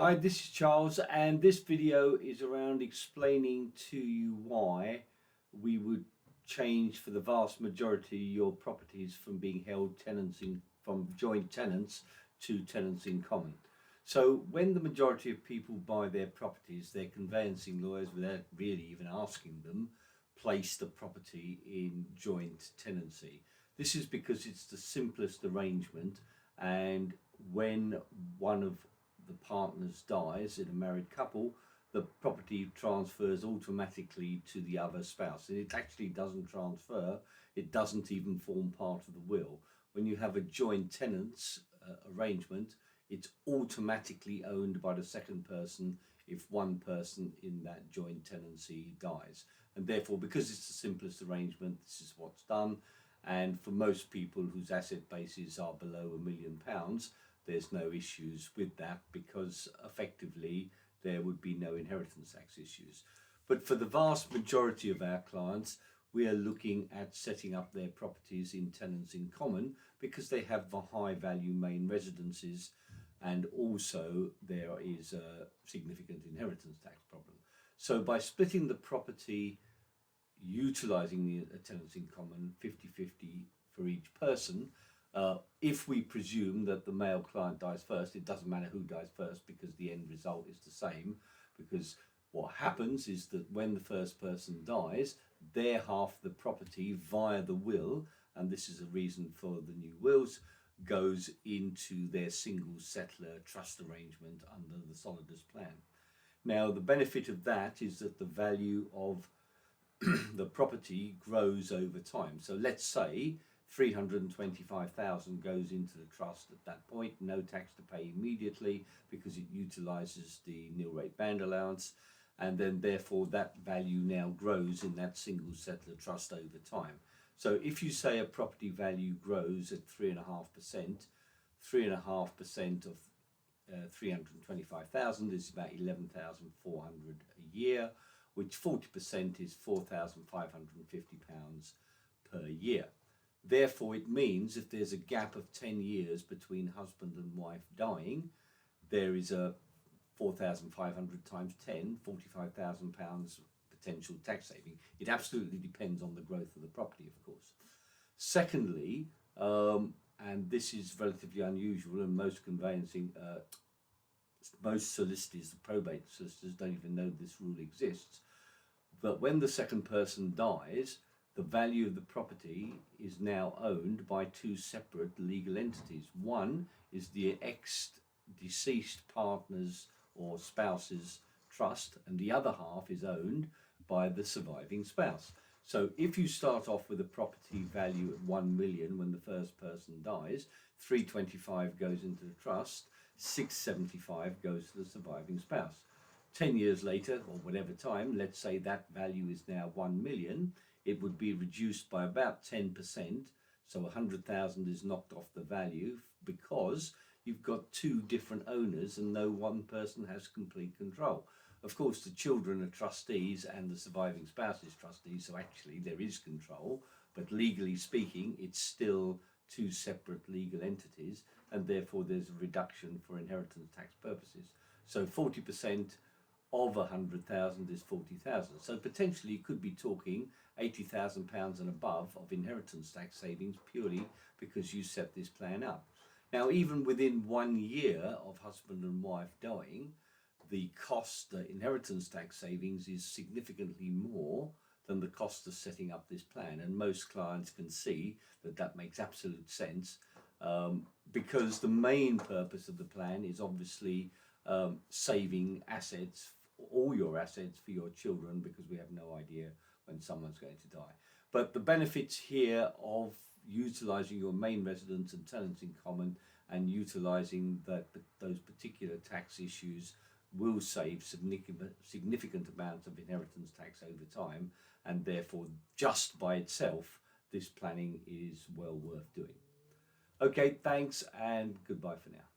Hi, this is Charles, and this video is around explaining to you why we would change for the vast majority your properties from being held from joint tenants to tenants in common. So when the majority of people buy their properties, their conveyancing lawyers, without really even asking them, place the property in joint tenancy. This is because it's the simplest arrangement, and when one of the partners dies in a married couple, the property transfers automatically to the other spouse. And it actually doesn't transfer, it doesn't even form part of the will. When you have a joint tenants arrangement, it's automatically owned by the second person if one person in that joint tenancy dies. And therefore, because it's the simplest arrangement, this is what's done. And for most people whose asset bases are below £1 million, there's no issues with that, because effectively there would be no inheritance tax issues. But for the vast majority of our clients, we are looking at setting up their properties in tenants in common because they have the high value main residences, and also there is a significant inheritance tax problem. So by splitting the property, utilising the tenants in common 50-50 for each person, if we presume that the male client dies first, it doesn't matter who dies first because the end result is the same, because what happens is that when the first person dies, their half of the property via the will, and this is a reason for the new wills, goes into their single settler trust arrangement under the Solidus plan. Now the benefit of that is that the value of the property grows over time. So let's say 325,000 goes into the trust at that point, no tax to pay immediately because it utilises the nil rate band allowance, and then therefore that value now grows in that single settler trust over time. So if you say a property value grows at 3.5%, 3.5% of 325,000 is about 11,400 a year, which 40% is £4,550 per year. Therefore, it means if there's a gap of 10 years between husband and wife dying, there is a 4,500 times 10, £45,000 potential tax saving. It absolutely depends on the growth of the property, of course. Secondly, and this is relatively unusual, and most conveyancing, most solicitors, the probate solicitors, don't even know this rule exists, but when the second person dies, the value of the property is now owned by two separate legal entities. One is the ex-deceased partner's or spouse's trust, and the other half is owned by the surviving spouse. So if you start off with a property value at 1 million when the first person dies, 325 goes into the trust, 675 goes to the surviving spouse. 10 years later, or whatever time, let's say that value is now 1 million, it would be reduced by about 10%, so 100,000 is knocked off the value because you've got two different owners and no one person has complete control. Of course, the children are trustees and the surviving spouse is trustees, so actually there is control, but legally speaking, it's still two separate legal entities, and therefore there's a reduction for inheritance tax purposes. So 40% of 100,000 is 40,000. So potentially you could be talking £80,000 and above of inheritance tax savings purely because you set this plan up. Now, even within 1 year of husband and wife dying, the cost, the inheritance tax savings, is significantly more than the cost of setting up this plan. And most clients can see that that makes absolute sense, because the main purpose of the plan is obviously saving assets, all your assets for your children, because we have no idea when someone's going to die. But the benefits here of utilising your main residence and tenants in common and utilising those particular tax issues will save significant amounts of inheritance tax over time, and therefore just by itself this planning is well worth doing. Okay, thanks and goodbye for now.